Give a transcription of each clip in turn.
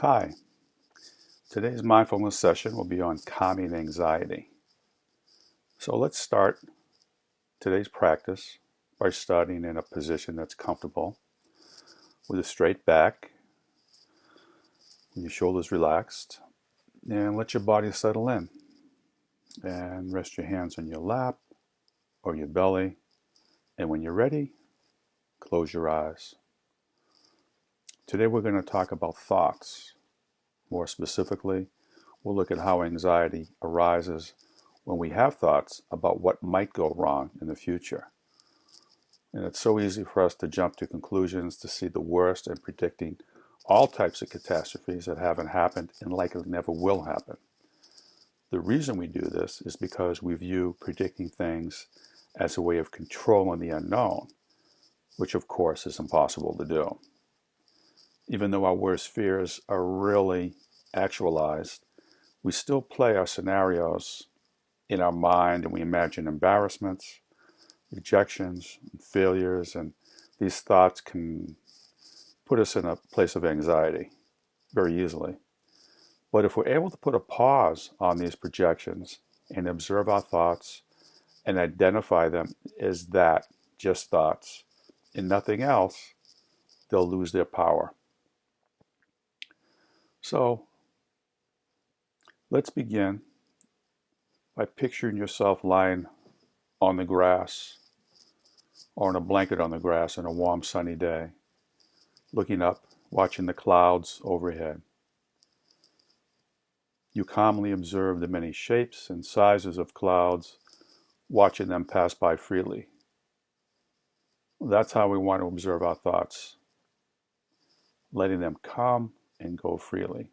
Hi, today's mindfulness session will be on calming anxiety. So let's start today's practice by starting in a position that's comfortable with a straight back, with your shoulders relaxed, and let your body settle in. And rest your hands on your lap or your belly, and when you're ready, close your eyes. Today we're going to talk about thoughts. More specifically, we'll look at how anxiety arises when we have thoughts about what might go wrong in the future. And it's so easy for us to jump to conclusions, to see the worst, and predicting all types of catastrophes that haven't happened and likely never will happen. The reason we do this is because we view predicting things as a way of controlling the unknown, which of course is impossible to do. Even though our worst fears are really actualized, we still play our scenarios in our mind and we imagine embarrassments, rejections, and failures, and these thoughts can put us in a place of anxiety very easily. But if we're able to put a pause on these projections and observe our thoughts and identify them as that, just thoughts, and nothing else, they'll lose their power. So let's begin by picturing yourself lying on the grass or in a blanket on the grass on a warm sunny day, looking up, watching the clouds overhead. You calmly observe the many shapes and sizes of clouds, watching them pass by freely. That's how we want to observe our thoughts, letting them come and go freely.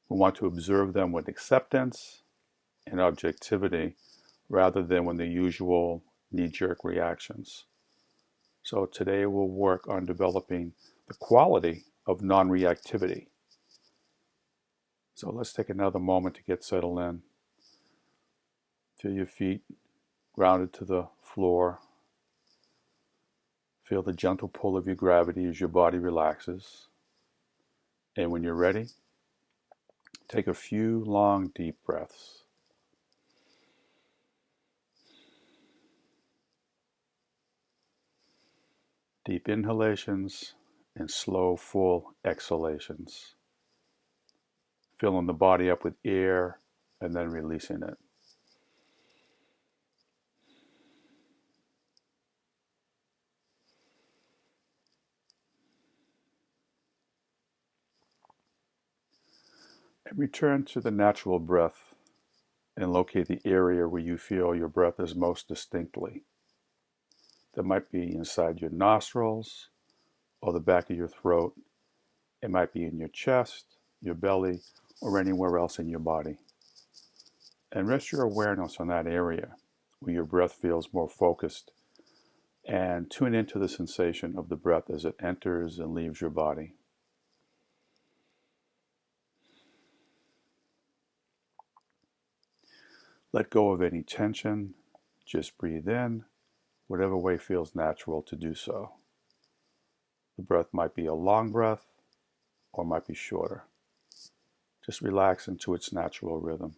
We want to observe them with acceptance and objectivity rather than with the usual knee-jerk reactions. So today we'll work on developing the quality of non-reactivity. So let's take another moment to get settled in. Feel your feet grounded to the floor. Feel the gentle pull of your gravity as your body relaxes. And when you're ready, take a few long, deep breaths. Deep inhalations and slow, full exhalations. Filling the body up with air and then releasing it. And return to the natural breath and locate the area where you feel your breath is most distinctly. That might be inside your nostrils or the back of your throat. It might be in your chest, your belly, or anywhere else in your body. And rest your awareness on that area where your breath feels more focused, and tune into the sensation of the breath as it enters and leaves your body. Let go of any tension. Just breathe in, whatever way feels natural to do so. The breath might be a long breath or might be shorter. Just relax into its natural rhythm.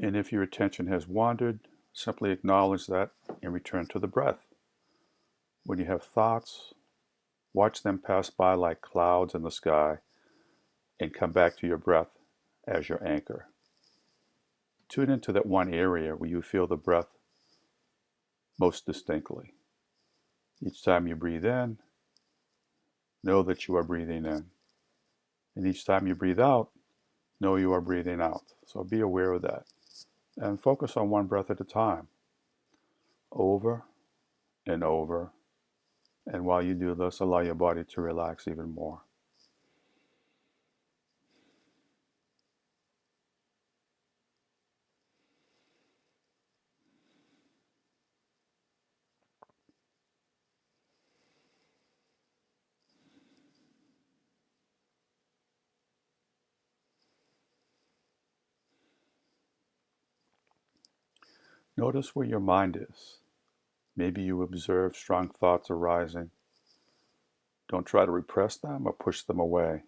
And if your attention has wandered, simply acknowledge that and return to the breath. When you have thoughts, watch them pass by like clouds in the sky and come back to your breath as your anchor. Tune into that one area where you feel the breath most distinctly. Each time you breathe in, know that you are breathing in. And each time you breathe out, know you are breathing out. So be aware of that. And focus on one breath at a time, over and over. And while you do this, allow your body to relax even more. Notice where your mind is. Maybe you observe strong thoughts arising. Don't try to repress them or push them away.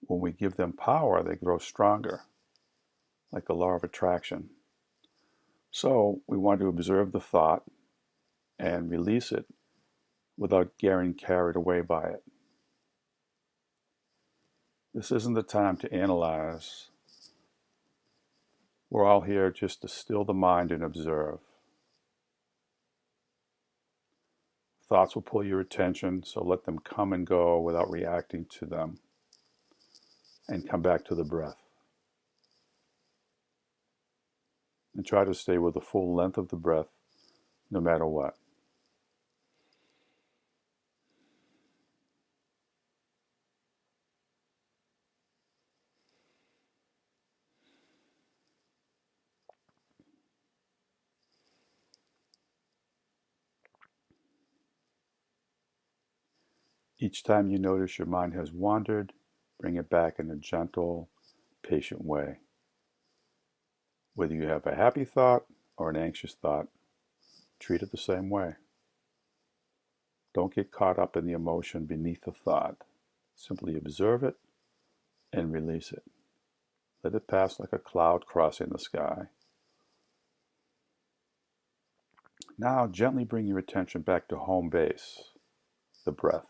When we give them power, they grow stronger, like the law of attraction. So we want to observe the thought and release it without getting carried away by it. This isn't the time to analyze. We're all here just to still the mind and observe. Thoughts will pull your attention, so let them come and go without reacting to them. And come back to the breath. And try to stay with the full length of the breath, no matter what. Each time you notice your mind has wandered, bring it back in a gentle, patient way. Whether you have a happy thought or an anxious thought, treat it the same way. Don't get caught up in the emotion beneath the thought. Simply observe it and release it. Let it pass like a cloud crossing the sky. Now gently bring your attention back to home base, the breath.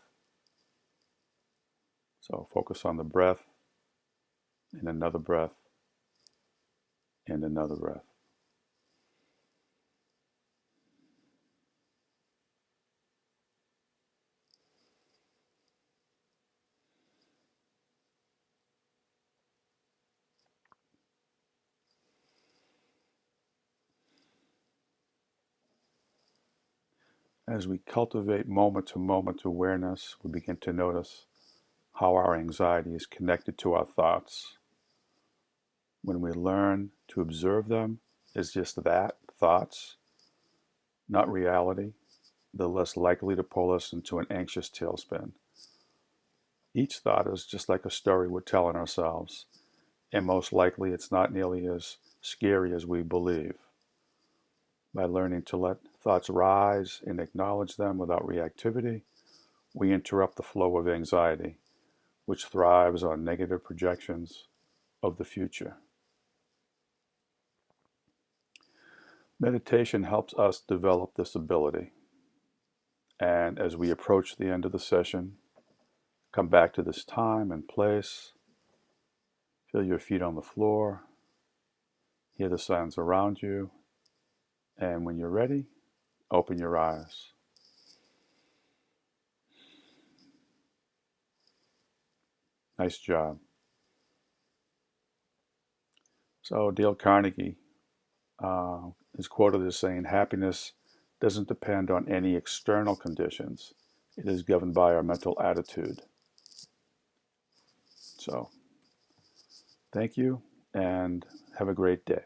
So focus on the breath, and another breath, and another breath. As we cultivate moment-to-moment awareness, we begin to notice how our anxiety is connected to our thoughts. When we learn to observe them as just that, thoughts, not reality, they're less likely to pull us into an anxious tailspin. Each thought is just like a story we're telling ourselves, and most likely it's not nearly as scary as we believe. By learning to let thoughts rise and acknowledge them without reactivity, we interrupt the flow of anxiety, which thrives on negative projections of the future. Meditation helps us develop this ability. And as we approach the end of the session, come back to this time and place. Feel your feet on the floor. Hear the sounds around you. And when you're ready, open your eyes. Nice job. So Dale Carnegie is quoted as saying, happiness doesn't depend on any external conditions. It is governed by our mental attitude. So, thank you and have a great day.